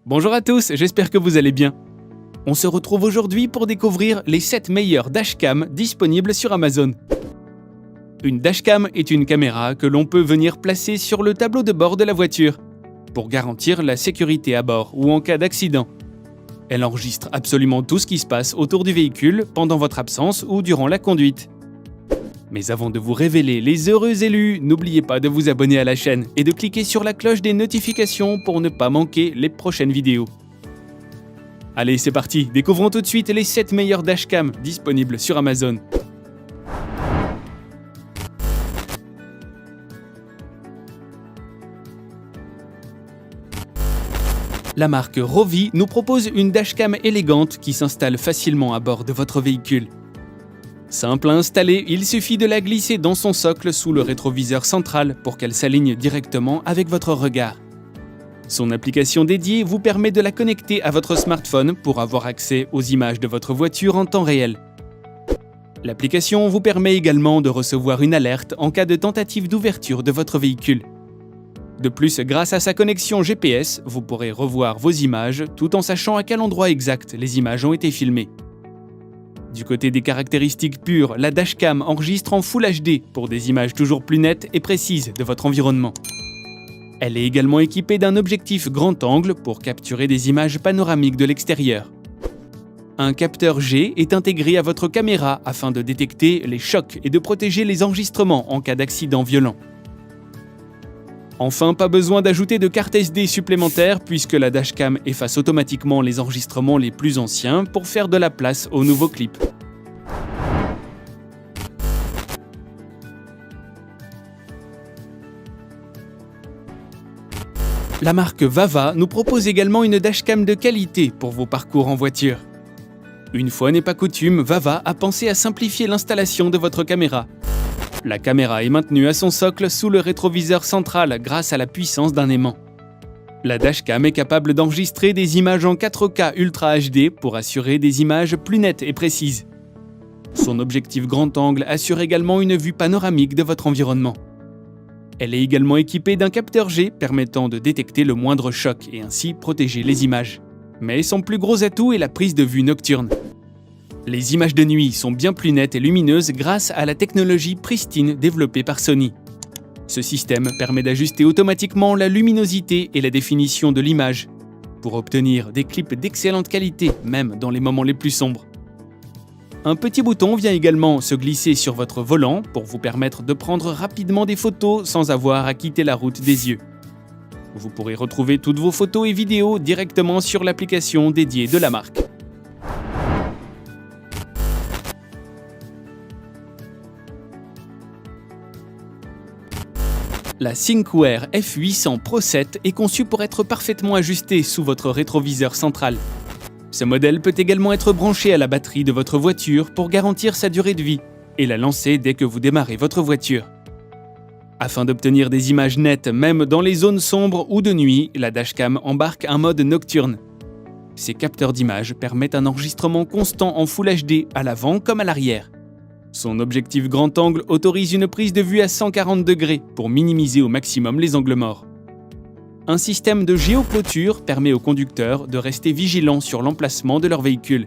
Bonjour à tous, j'espère que vous allez bien. On se retrouve aujourd'hui pour découvrir les 7 meilleures dashcams disponibles sur Amazon. Une dashcam est une caméra que l'on peut venir placer sur le tableau de bord de la voiture pour garantir la sécurité à bord ou en cas d'accident. Elle enregistre absolument tout ce qui se passe autour du véhicule pendant votre absence ou durant la conduite. Mais avant de vous révéler les heureux élus, n'oubliez pas de vous abonner à la chaîne et de cliquer sur la cloche des notifications pour ne pas manquer les prochaines vidéos. Allez, c'est parti, découvrons tout de suite les 7 meilleures dashcams disponibles sur Amazon. La marque Rovi nous propose une dashcam élégante qui s'installe facilement à bord de votre véhicule. Simple à installer, il suffit de la glisser dans son socle sous le rétroviseur central pour qu'elle s'aligne directement avec votre regard. Son application dédiée vous permet de la connecter à votre smartphone pour avoir accès aux images de votre voiture en temps réel. L'application vous permet également de recevoir une alerte en cas de tentative d'ouverture de votre véhicule. De plus, grâce à sa connexion GPS, vous pourrez revoir vos images tout en sachant à quel endroit exact les images ont été filmées. Du côté des caractéristiques pures, la dashcam enregistre en Full HD pour des images toujours plus nettes et précises de votre environnement. Elle est également équipée d'un objectif grand angle pour capturer des images panoramiques de l'extérieur. Un capteur G est intégré à votre caméra afin de détecter les chocs et de protéger les enregistrements en cas d'accident violent. Enfin, pas besoin d'ajouter de carte SD supplémentaire puisque la dashcam efface automatiquement les enregistrements les plus anciens pour faire de la place aux nouveaux clips. La marque Vava nous propose également une dashcam de qualité pour vos parcours en voiture. Une fois n'est pas coutume, Vava a pensé à simplifier l'installation de votre caméra. La caméra est maintenue à son socle sous le rétroviseur central grâce à la puissance d'un aimant. La dashcam est capable d'enregistrer des images en 4K Ultra HD pour assurer des images plus nettes et précises. Son objectif grand angle assure également une vue panoramique de votre environnement. Elle est également équipée d'un capteur G permettant de détecter le moindre choc et ainsi protéger les images. Mais son plus gros atout est la prise de vue nocturne. Les images de nuit sont bien plus nettes et lumineuses grâce à la technologie Pristine développée par Sony. Ce système permet d'ajuster automatiquement la luminosité et la définition de l'image pour obtenir des clips d'excellente qualité, même dans les moments les plus sombres. Un petit bouton vient également se glisser sur votre volant pour vous permettre de prendre rapidement des photos sans avoir à quitter la route des yeux. Vous pourrez retrouver toutes vos photos et vidéos directement sur l'application dédiée de la marque. La Thinkware F800 Pro 7 est conçue pour être parfaitement ajustée sous votre rétroviseur central. Ce modèle peut également être branché à la batterie de votre voiture pour garantir sa durée de vie et la lancer dès que vous démarrez votre voiture. Afin d'obtenir des images nettes même dans les zones sombres ou de nuit, la dashcam embarque un mode nocturne. Ces capteurs d'images permettent un enregistrement constant en Full HD à l'avant comme à l'arrière. Son objectif grand angle autorise une prise de vue à 140 degrés pour minimiser au maximum les angles morts. Un système de géoclôture permet aux conducteurs de rester vigilants sur l'emplacement de leur véhicule.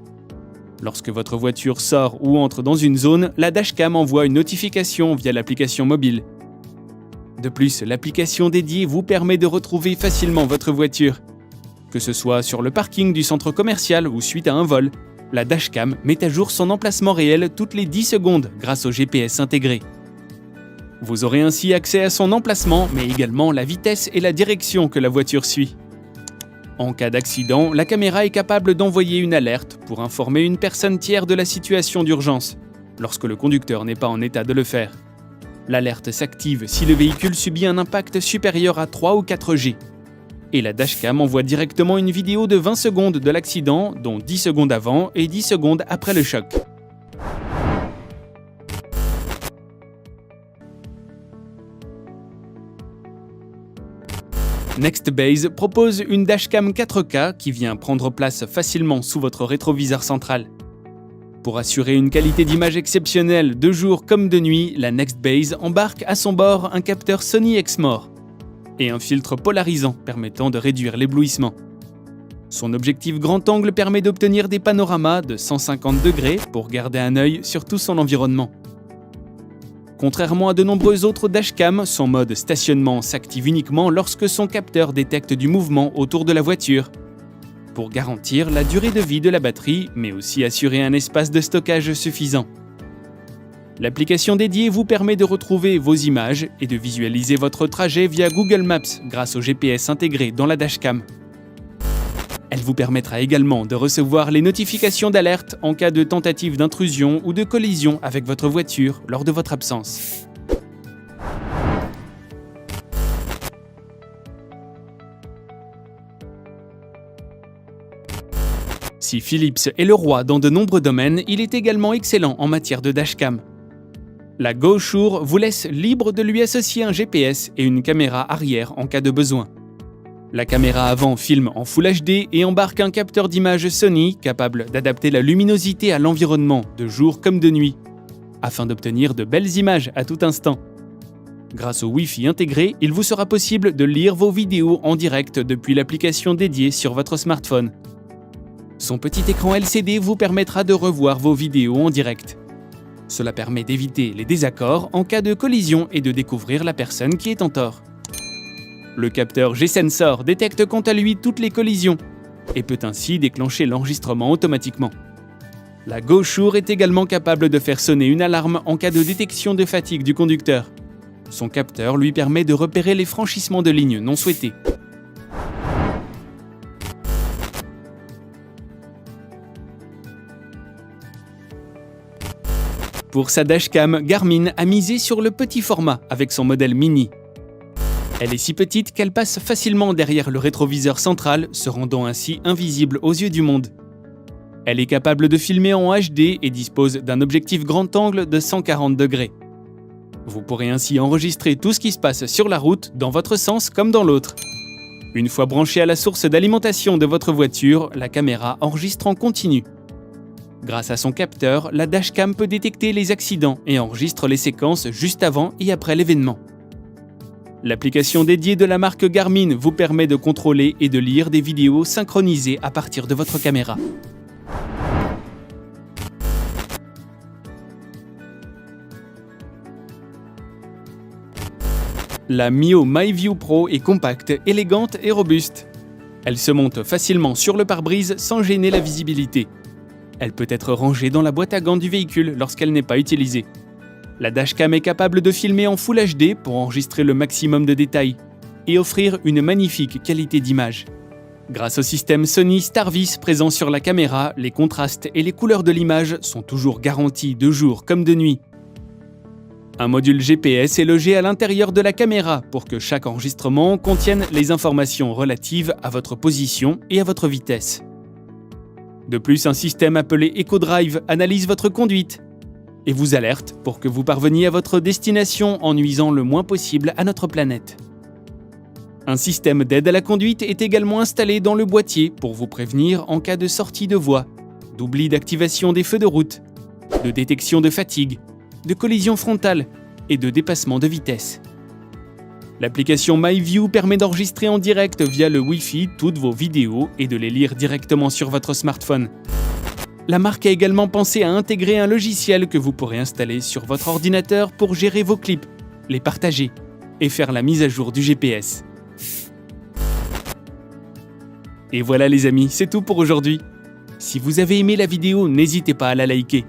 Lorsque votre voiture sort ou entre dans une zone, la dashcam envoie une notification via l'application mobile. De plus, l'application dédiée vous permet de retrouver facilement votre voiture. Que ce soit sur le parking du centre commercial ou suite à un vol, la dashcam met à jour son emplacement réel toutes les 10 secondes grâce au GPS intégré. Vous aurez ainsi accès à son emplacement, mais également la vitesse et la direction que la voiture suit. En cas d'accident, la caméra est capable d'envoyer une alerte pour informer une personne tiers de la situation d'urgence, lorsque le conducteur n'est pas en état de le faire. L'alerte s'active si le véhicule subit un impact supérieur à 3 ou 4 G. Et la dashcam envoie directement une vidéo de 20 secondes de l'accident, dont 10 secondes avant et 10 secondes après le choc. Nextbase propose une dashcam 4K qui vient prendre place facilement sous votre rétroviseur central. Pour assurer une qualité d'image exceptionnelle de jour comme de nuit, la Nextbase embarque à son bord un capteur Sony Exmor et un filtre polarisant permettant de réduire l'éblouissement. Son objectif grand angle permet d'obtenir des panoramas de 150 degrés pour garder un œil sur tout son environnement. Contrairement à de nombreux autres dashcams, son mode stationnement s'active uniquement lorsque son capteur détecte du mouvement autour de la voiture, pour garantir la durée de vie de la batterie, mais aussi assurer un espace de stockage suffisant. L'application dédiée vous permet de retrouver vos images et de visualiser votre trajet via Google Maps grâce au GPS intégré dans la dashcam. Elle vous permettra également de recevoir les notifications d'alerte en cas de tentative d'intrusion ou de collision avec votre voiture lors de votre absence. Si Philips est le roi dans de nombreux domaines, il est également excellent en matière de dashcam. La GoShure vous laisse libre de lui associer un GPS et une caméra arrière en cas de besoin. La caméra avant filme en Full HD et embarque un capteur d'image Sony capable d'adapter la luminosité à l'environnement, de jour comme de nuit, afin d'obtenir de belles images à tout instant. Grâce au Wi-Fi intégré, il vous sera possible de lire vos vidéos en direct depuis l'application dédiée sur votre smartphone. Son petit écran LCD vous permettra de revoir vos vidéos en direct. Cela permet d'éviter les désaccords en cas de collision et de découvrir la personne qui est en tort. Le capteur G-Sensor détecte quant à lui toutes les collisions et peut ainsi déclencher l'enregistrement automatiquement. La GoShure est également capable de faire sonner une alarme en cas de détection de fatigue du conducteur. Son capteur lui permet de repérer les franchissements de lignes non souhaités. Pour sa dashcam, Garmin a misé sur le petit format avec son modèle Mini. Elle est si petite qu'elle passe facilement derrière le rétroviseur central, se rendant ainsi invisible aux yeux du monde. Elle est capable de filmer en HD et dispose d'un objectif grand angle de 140 degrés. Vous pourrez ainsi enregistrer tout ce qui se passe sur la route, dans votre sens comme dans l'autre. Une fois branchée à la source d'alimentation de votre voiture, la caméra enregistre en continu. Grâce à son capteur, la dashcam peut détecter les accidents et enregistre les séquences juste avant et après l'événement. L'application dédiée de la marque Garmin vous permet de contrôler et de lire des vidéos synchronisées à partir de votre caméra. La Mio MyView Pro est compacte, élégante et robuste. Elle se monte facilement sur le pare-brise sans gêner la visibilité. Elle peut être rangée dans la boîte à gants du véhicule lorsqu'elle n'est pas utilisée. La dashcam est capable de filmer en Full HD pour enregistrer le maximum de détails et offrir une magnifique qualité d'image. Grâce au système Sony StarVis présent sur la caméra, les contrastes et les couleurs de l'image sont toujours garantis de jour comme de nuit. Un module GPS est logé à l'intérieur de la caméra pour que chaque enregistrement contienne les informations relatives à votre position et à votre vitesse. De plus, un système appelé EcoDrive analyse votre conduite et vous alerte pour que vous parveniez à votre destination en nuisant le moins possible à notre planète. Un système d'aide à la conduite est également installé dans le boîtier pour vous prévenir en cas de sortie de voie, d'oubli d'activation des feux de route, de détection de fatigue, de collision frontale et de dépassement de vitesse. L'application MyView permet d'enregistrer en direct via le Wi-Fi toutes vos vidéos et de les lire directement sur votre smartphone. La marque a également pensé à intégrer un logiciel que vous pourrez installer sur votre ordinateur pour gérer vos clips, les partager et faire la mise à jour du GPS. Et voilà les amis, c'est tout pour aujourd'hui. Si vous avez aimé la vidéo, n'hésitez pas à la liker.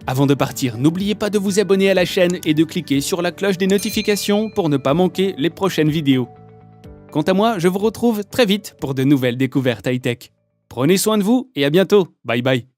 Avant de partir, n'oubliez pas de vous abonner à la chaîne et de cliquer sur la cloche des notifications pour ne pas manquer les prochaines vidéos. Quant à moi, je vous retrouve très vite pour de nouvelles découvertes high-tech. Prenez soin de vous et à bientôt. Bye bye.